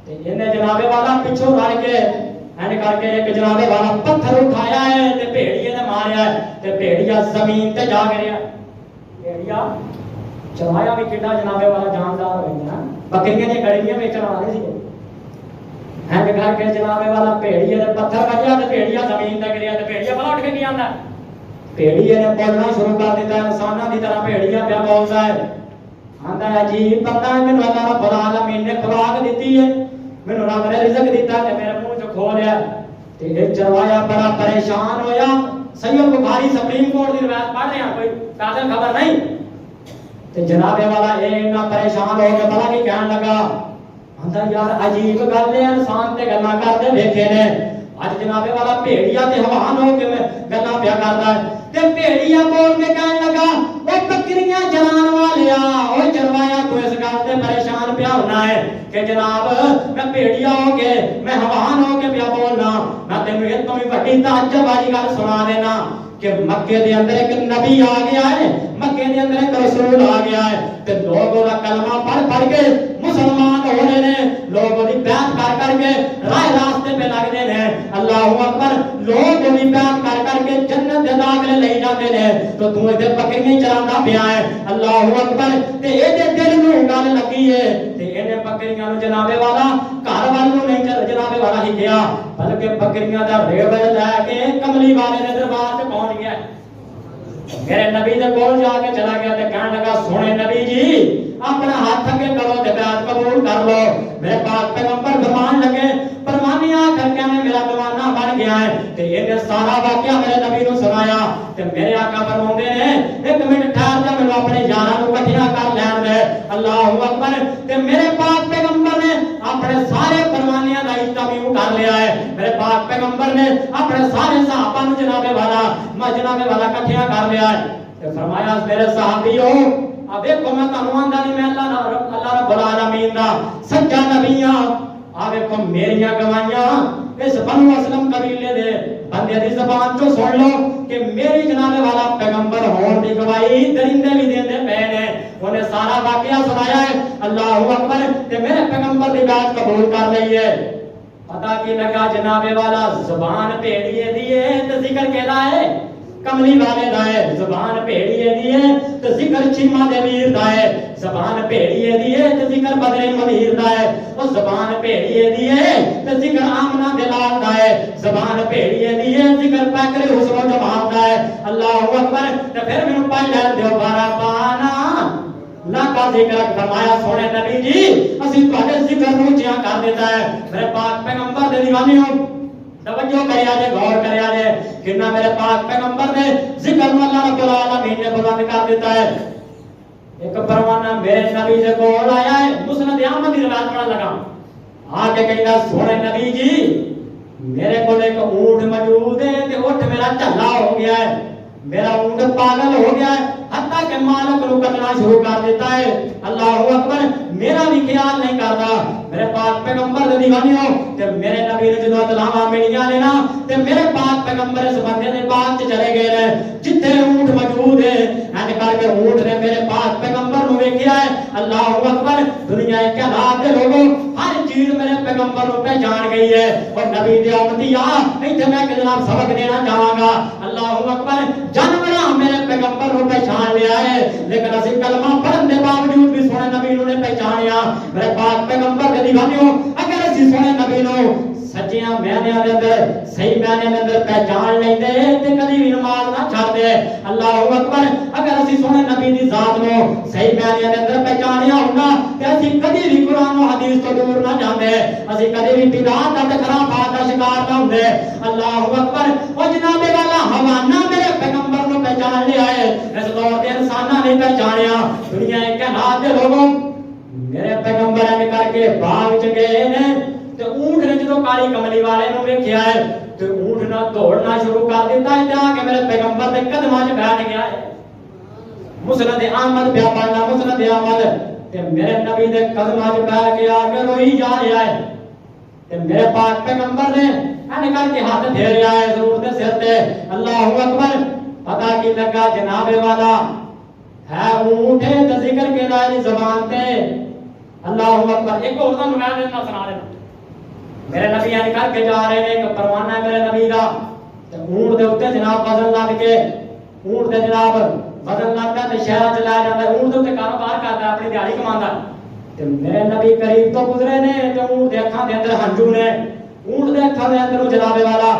تے انہیں جناب والا پیچھے رل کے این کر کے ایک جناب والا پتھر اٹھایا ہے تے بھیڑیے نے ماریا ہے تے بھیڑیا زمین تے جا گریا بھیڑیا چلایا بھی کڈا جناب والا جاندار ہو گیا بکریاں دی گڑیاں وچ چلا رہے سی این کر کے جناب والا بھیڑیے نے پتھر وجیا تے بھیڑیا زمین تے گریا تے بھیڑیا بلا اٹھ کے کی آندا بھیڑیے نے بولنا شروع کر دیتا ہے انساناں دی طرح بھیڑیا پیا بولدا ہے آندا ہے عجیب پتہ ہے مینوں اللہ رب العالمین نے خوراک دتی ہے مینوں رب نے رزق دیتا ہے میرے منہ چ کھو لیا تے اے چروایا بڑا پریشان ہویا صحیح بخاری سپریم کورٹ دی روایت پڑھ رہے ہیں کوئی تازہ خبر نہیں تے جناب والا اے اتنا پریشان ہو کے پتہ نہیں کہن لگا آندا یار عجیب گل ہے انسان تے گلاں کردے ویکھے نے اج جناب والا بھیڑیا تے حیوان ہو کے گلاں پیا کردا ہے تے بھیڑیا بول کے کہن لگا او بکریاں چران والیا او چروایا تو اس گل تے پریشان پیا ہونا ہے کہ جناب میں بھیڑیا ہو کے میں حیوان ہو کے پیا بولنا میں تینوں یہ تو بڑی تعجب والی گل سنا دینا کہ مکے دے اندر ایک نبی آ گیا ہے مکے دے اندر ایک رسول آ گیا ہے تے لوگوں دا کلمہ پڑھ کے مسلمان ہو رہے ہیں لوگوں دی بیعت کر کے راہ راستے پہ لگ رہے ہیں اللہ اکبر لوگوں دی بیعت کر کے جنت دے داخلے لے جاتے ہیں تو تو ادھر بکریاں چراندا پیا ہے اللہ اکبر تے اے دے دل نوں گل لگی ہے تے اینے بکریاں نوں جناب والا گھر وال نوں نہیں جناب والا ہی گیا بلکہ بکریاں دا ریڑھ لے کے کملی والے دے دربار تے پہنچ گیا میرے نبی دے کول جا کے چلا گیا تے کہنے لگا سونے نبی جی اپنا ہاتھ اگے کرو تے بیعت قبول کر لو میرے پاک پیغمبر فرمان لگے فرمانیا کر کے میں میرا دیوانہ بن گیا ہے تے یہ سارا واقعہ میرے نبی نو سنایا تے میرے آقا فرماندے نے ایک منٹ ٹھہر جا میں اپنے یاراں نو اکٹھا کر لین دے اللہ اکبر تے میرے پاک پیغمبر نے اپنے سارے فرمانیاں دا اجتماع کر لیا ہے میرے پاک پیغمبر نے اپنے سارے صحابہ نو جناب والا اکٹھا کر لیا ہے تے فرمایا میرے صحابیو اب دیکھو میں تانوں آندا نہیں میں اللہ رب العالمین دا سچا نبی ہاں آ دیکھو میریاں گواہیاں اس بنو اسلم قبیلے دے بندے دی زبان چوں سن لو کہ میری جناب والا پیغمبر ہون دی گواہی درندے بھی دیندے پے نے انہیں سارا واقعہ سنایا ہے اللہ اکبر تے میرے پیغمبر دی بات قبول کر لئی ہے پتہ کی لگا جناب والا زبان بھیڑیے دی ہے تے ذکر کیدا ہے کملی والے دا ہے زبان بھیڑیے دی ہے تے ذکر چیما دے ویر دا ہے زبان بھیڑیے دی ہے تے ذکر بدر منیر دا ہے او زبان بھیڑیے دی ہے تے ذکر آمنہ دلال دا ہے زبان بھیڑیے دی ہے ذکر پیکر حسن و جمال دا ہے اللہ اکبر تے پھر مینوں پائی لے دیو بارا پانا لاکا ذکر فرمایا سونے نبی جی اسی تواڈے ذکر نوں اونچا کر دیتا ہے میرے پاک پیغمبر دے دیوانیو توجہ کریا جے غور کریا جے کنا میرے پاک پیغمبر نے ذکر نو اللہ رب العالمین نے بلند کر دیتا ہے ایک پروانہ میرے نبی دے کول آیا ہے مسند احمد دی روایت پڑھن لگا آ کے کہندا سونے نبی جی میرے کول ایک اونٹ موجود ہے تے اونٹ میرا جھلا ہو گیا ہے میرا اونٹ پاگل ہو گیا ہے حتیٰ کہ مالک نو کٹنا شروع کر دیتا ہے اللہ اکبر میرا بھی خیال نہیں کرتا میرے پاک پیغمبر دے دیوانیوں تے میرے نبی نے جدوں تلاواں ملیا نے نا تے میرے پاک پیغمبر اس بندے دے پاک چ چلے گئے نے جتھے اونٹ موجود ہے این کر کے اونٹ نے میرے پاک پیغمبر نو ویکھیا ہے اللہ اکبر. دنیا کے حالات دے لوگوں ہر چیز میرے پیغمبر کو پہچان گئی ہے. اور نبی دے امتیا ایتھے میں کہ جناب سبق دینا چاہاں گا. اللہ اکبر. جانوراں میرے پیغمبر کو پہچان لیا ہے لیکن اسی کلمہ پڑھن دے باوجود بھی سونے نبی نو نے پہچانیا. میرے پاک پیغمبر دے دیوانیوں اگر اسی سونے نبی نو سچیاں معنیاں دے اندر صحیح معنیاں دے اندر پہچان لیندے تے کدی بھی نماز نہ چھڈ دے. اللہ اکبر. اگر اسی سونے نبی دی ذات نو صحیح معنیاں دے اندر پہچانیا ہونا تے اسی کدی بھی قرآن و حدیث تو دور نہ جاندے. اسی کدی بھی بدعات تے خرافات دا شکار نہ ہوندے. اللہ اکبر. او جناب والا حوانہ میرے پیغمبر نو پہچان لیا ہے اس دور دے انساناں نے پہچانیا. دنیا کے حالات دے لوگوں میرے پیغمبر نے کر کے باغ وچ گئے نے تے اونٹ نے جدوں کالی کملی والے نو ویکھیا ہے تے اونٹ نہ دوڑنا شروع کر دیتا ہے تے آ کے میرے پیغمبر دے قدماں 'چ بیٹھ گیا ہے. مسند احمد پیا پڑھنا مسند احمد تے میرے نبی دے قدماں 'چ بیٹھ کے آ کے روئی جا رہا ہے تے میرے پاک پیغمبر نے ان کر کے ہاتھ پھیریا ہے ضرور دے سر تے. اللہ اکبر. پتہ کی لگا جناب والا ہے اونٹ ہے تے ذکر کے داری زبان تے. اللہ اکبر. ایک اور تانوں میں دینا سنا دینا. میرے نبی ان کر کے جا رہے ہیں ایک پروانہ ہے میرے نبی دا تے اونٹ دے اوتے جناب وزن لاد کے اونٹ دے جناب وزن لاتا تے شہر چ لے جاندا ہے. اونٹ دے اوتے کاروبار کردا ہے اپنی دیہاڑی کماندا تے میرے نبی قریب تو گزرے نے تے اونٹ دے اکھاں دے اندر ہنجو نے. اونٹ دے اکھاں دے اندر جناب والا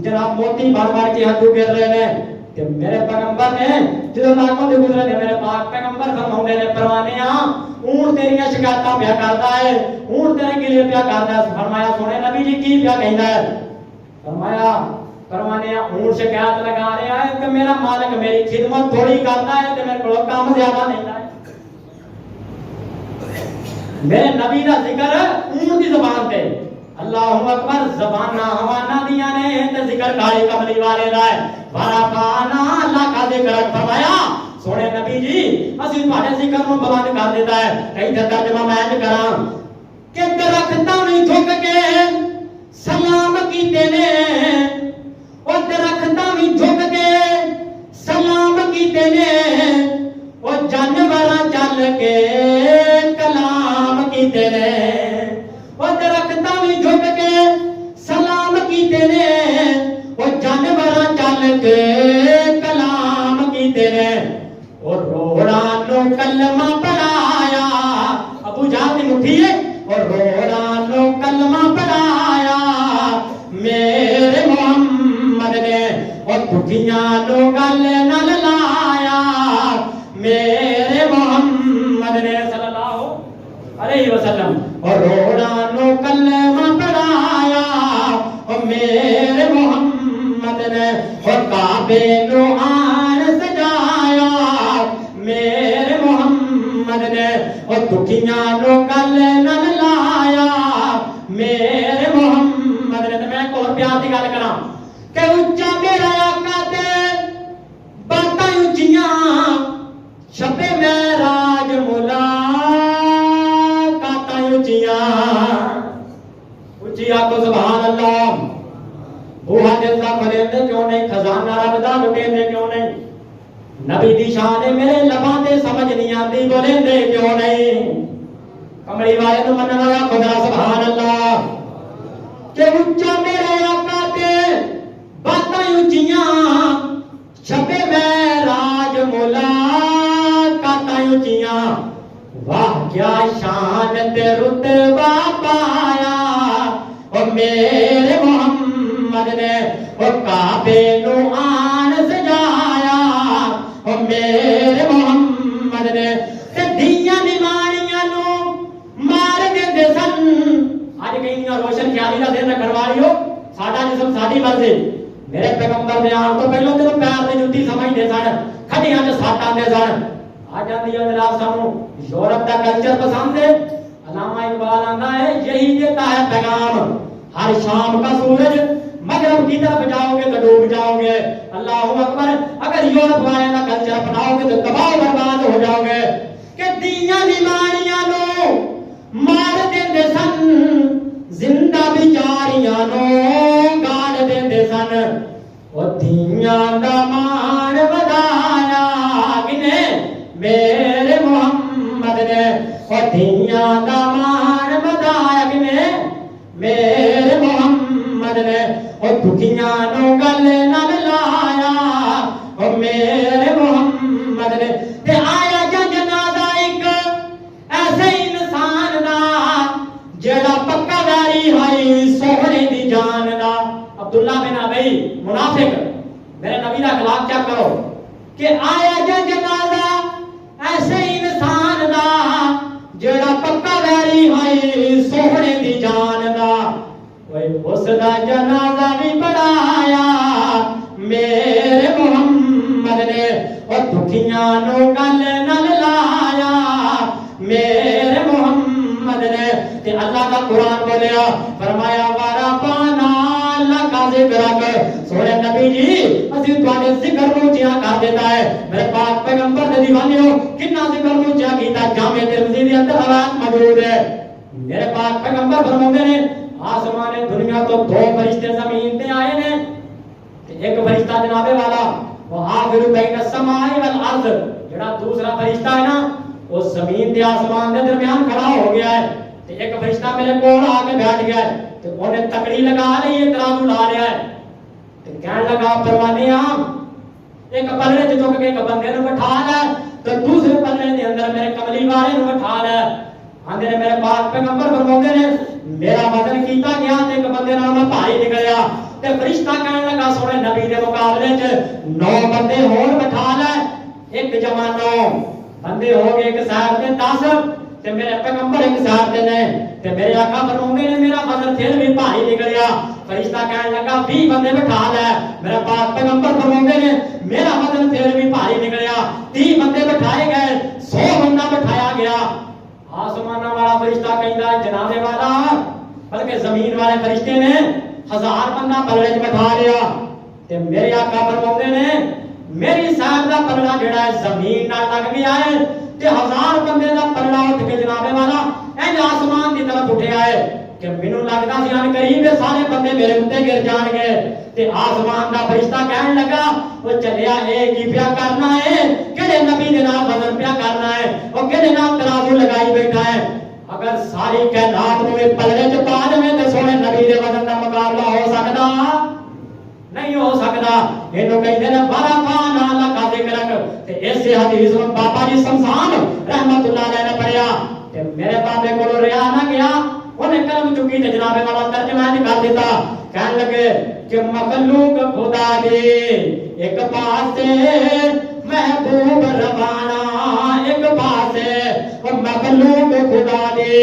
جناب موتی بھر بھر کے ہنجو گر رہے نے تے میرے پیغمبر نے جدوں لاکھوں دے گزرے نے میرے پاک پیغمبر فرماؤندے نے پروانیاں اونٹ تیریاں شکایتاں پیا کردا ہے اونٹ تیرے گلے پیا کردا ہے. فرمایا سونے نبی جی کی پیا کہندا ہے؟ فرمایا پروانیاں اونٹ شکایت لگا رہا ہے کہ میرا مالک میری خدمت تھوڑی کرتا ہے تے میرے کول کام زیادہ نہیں ہے. میرے نبی دا ذکر اونٹ دی زبان تے. اللہ اکبر. زباناں حوانہ دیاں نے تے ذکر کالی کملی والے دا ہے. ورفعنا اللہ کا ذکر. فرمایا سونے نبی جی اسی تہاڈے ذکر نو بلند کر دیتا ہے. کئی ترجمہ میں کراں کہ درختاں وچ جھک کے سلام کیتے نے او درختاں وچ جھک کے سلام کیتے نے او جانوراں چل کے کلام کیتے نے او درختاں وچ جھک کے سلام کیتے نے او جانوراں چل کے کلام کیتے نے اور روڑاں نو کلمہ پڑھایا. ابو جہل دی مٹھی ہے اور روڑاں نو کلمہ پڑھایا میرے محمد نے اور پٹھیاں نو گل نال لایا میرے محمد نے صلی اللہ علیہ وسلم. اور روڑاں نو کلمہ پڑھایا اور میرے محمد نے اور کعبے نو آن سجایا میرے محمد نے اور دکھیاں نو گل نال لایا میرے محمد نے. میں ایک اور پیار دی گل کراں کہ اچا میرا آقا تے باتاں اچیاں شبے معراج ملاقاتاں اچیاں. اچھی آکو سبحان اللہ. بوہا دل دا کھلیندے کیوں نہیں خزانہ رب دا لٹیندے کیوں نہیں. نبی دی شان میرے لباں تے سمجھ نہیں آندی بولیندے کیوں نہیں. کملی والے تو منن والا خدا سبحان اللہ. کہ اچا میرے آقا تے باتاں اچیاں شبے معراج ملاقاتاں اچیاں. واہ کیا شان تے رتبہ پایا او میرے محمد نے او کعبے نو آن سجایا او میرے محمد نے تے دیاں نمانیاں نو مار دیندے سن. اج کہیں روشن خیالی دا دن رکھن والیو ساڈا جسم ساڈی مرضی. میرے پیغمبر دے آن تو پہلو تے پیر تے جُتی سمجھدے سن کھڈیاں تے سੱਟ آندے سن. آ جاندی ہے جناب سانو یورپ دا کلچر پسند ہے. علامہ اقبال آندا ہے یہی دیتا ہے پیغام ہر شام کا سورج مغرب کی طرف جاؤ گے تو ڈوب جاؤ گے. اللہ اکبر. اگر یورپ والے کا کلچر اپناؤ گے تو تباہ برباد ہو جاؤ گے. کہ دیاں بیماریاں نو مار دیندے سن زندہ بیچاریاں نو گال دیندے سن. او دیاں دا مان ودایا کنے میرے محمد نے دھیاں دا مان بدایا کنے میرے محمد نے او دکھیاں نو گل نال لایا او میرے محمد نے تے آیا جنازہ ایک ایسے انسان دا جڑا پکا ویری ہوئی سونے دی جان دا عبداللہ بن ابی منافق میرے نبی دا اخلاق چیک کرو کہ آیا جنازہ ایسے انسان دا جڑا پکا ویری ہوئی سونے دی جان دا اس دا جنازہ بھی پڑھایا میرے محمد نے اور دکھیاں نو گل نال لایا میرے محمد نے تے اللہ کا قرآن بولیا فرمایا وربنا لکا ذکرک سونے نبی جی اسی تواڈے ذکر نو جیا کر دیتا ہے میرے پاک پیغمبر دے دیوانیو کتنا ذکر نو جیا کیتا جامع ترمذی دے اندر روایت موجود ہے میرے پاک پیغمبر فرماندے نے آسمان دنیا تو دو فرشتے زمین تے آئے نے ایک فرشتہ جناب والا وہ حافظ بین السماء والارض جڑا دوسرا فرشتہ ہے نا وہ زمین تے آسمان دے درمیان کھڑا ہو گیا ہے تے ایک فرشتہ میرے کول آ کے بیٹھ گیا ہے تے اونے تکڑی لگا لی ہے ترازو لا رہا ہے تے کہن لگا پروانے عام ایک پلڑے تے چک کے ایک بندے نو بٹھا لے تے دوسرے پلڑے دے اندر میرے کملی والے نو بٹھا لے آندے نے میرے پاک پیغمبر فرماندے نے میرا وزن کیتا گیا تے ایک بندے نال میں بھاری نکلیا تے فرشتہ کہن لگا سونے نبی دے مقابلے وچ 9 بندے ہون بٹھا لے ایک جمع 9 بندے ہو گئے ایک سائر تے 10 تے میرے پیغمبر ایک سائر تے نے تے میرے آقا فرماندے نے میرا وزن پھر بھی بھاری نکلیا فرشتہ کہن لگا 20 بندے بٹھا لے میرا پاک پیغمبر فرماندے نے میرا وزن پھر بھی بھاری نکلیا 30 بندے بٹھائے گئے 100 بندہ بٹھایا گیا آسمان والا فرشتہ کہندا ہے جناب والا بلکہ زمین والے فرشتے نے 1000 بندہ پلڑے وچ بٹھا لیا تے میرے آقا فرماندے نے میری سائر دا پلڑا جڑا ہے زمین نال لگ گیا ہے تے 1000 بندے دا پلڑا اٹھ کے جناب والا اے آسمان دی طرف اٹھیا ہے کہ مینوں لگدا سی ان قریب سارے بندے میرے اوتے گر جان گے تے آسمان دا فرشتہ کہن لگا او چلیا اے کی پیا کرنا ہے کہڑے نبی دے نال وزن پیا کرنا ہے او کہڑے نال ترازو لگائی بیٹھا ہے اگر ساری کائنات نو پلڑے چ پا دے تے سونے نبی دے وزن دا مقابلہ ہو سکدا نہیں ہو سکدا اینو کہندے نے وربنا لکا ذکرک تے اس حدیث نو بابا جی شمشان رحمتہ اللہ علیہ نے پڑھیا تے میرے بابے کولو ریا نہ گیا انہیں قلم چکی تے جناب والا ترجمہ نہیں کر دیتا کہنے لگے کہ مخلوق خدا دے ایک پاسے محبوب ربانا ایک پاسے اور مخلوق خدا دے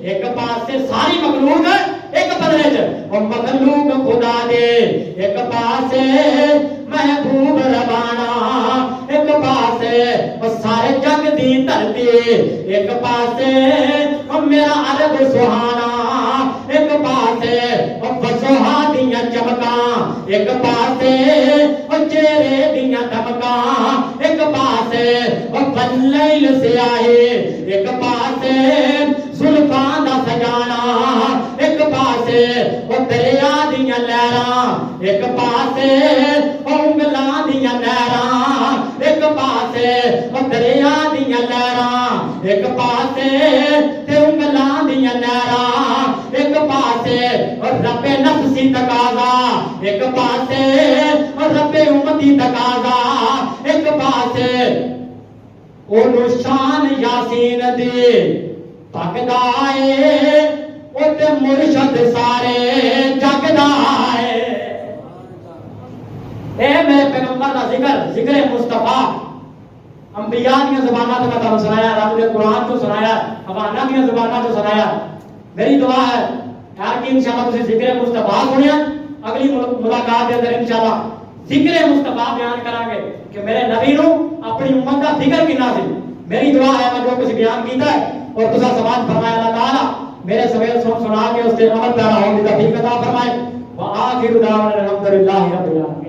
ایک پاسے ساری مخلوق ایک پلڑے وچ اور مخلوق خدا دے ایک پاسے محبوب ربانا ایک پاسے اور سارے جگ دی دھرتی ایک پاسے اور میرا عرب سہانا ایک پاسے اور بسوہا دیاں چمکاں ایک پاسے اور چہرے دیاں دمکاں ایک پاسے اور بلیل سیاہی ایک پاسے زلفاں دا سجانا ایک پاسے اور دریا دیاں لہراں ایک پاسے اور انگلاں دیاں نہراں ایک پاسے اور دریا دیاں لہراں ایک پاسے تے انگلاں دیاں نہراں ایک پاسے اور رب نفسی تقاضا ایک پاسے اور رب امتی تقاضا ایک پاسے اونوں شان یاسین دی تکدا اے او تے مرشد سارے جگدا اے اے میرے پیغمبر دا ذکر مصطفیٰ انبیاء دی زباناں تے میں سنایا رب دے قرآن تو سنایا حوالہ دی زباناں تو سنایا میری دعا ہے یار کہ انشاءاللہ تسی ذکر مصطفیٰ سنیا اگلی ملاقات دے اندر انشاءاللہ ذکر مصطفیٰ بیان کریں گے کہ میرے نبی نو اپنی امت دا فکر کنا سی میری دعا ہے میں جو کچھ بیان کیتا ہے اور تسا سماج فرمایا اللہ تعالی میرے سویل سنا کے اس سے عمل پیرا ہونے کی توفیق عطا فرمائے وآخر دعوانا الحمدللہ رب العالمین.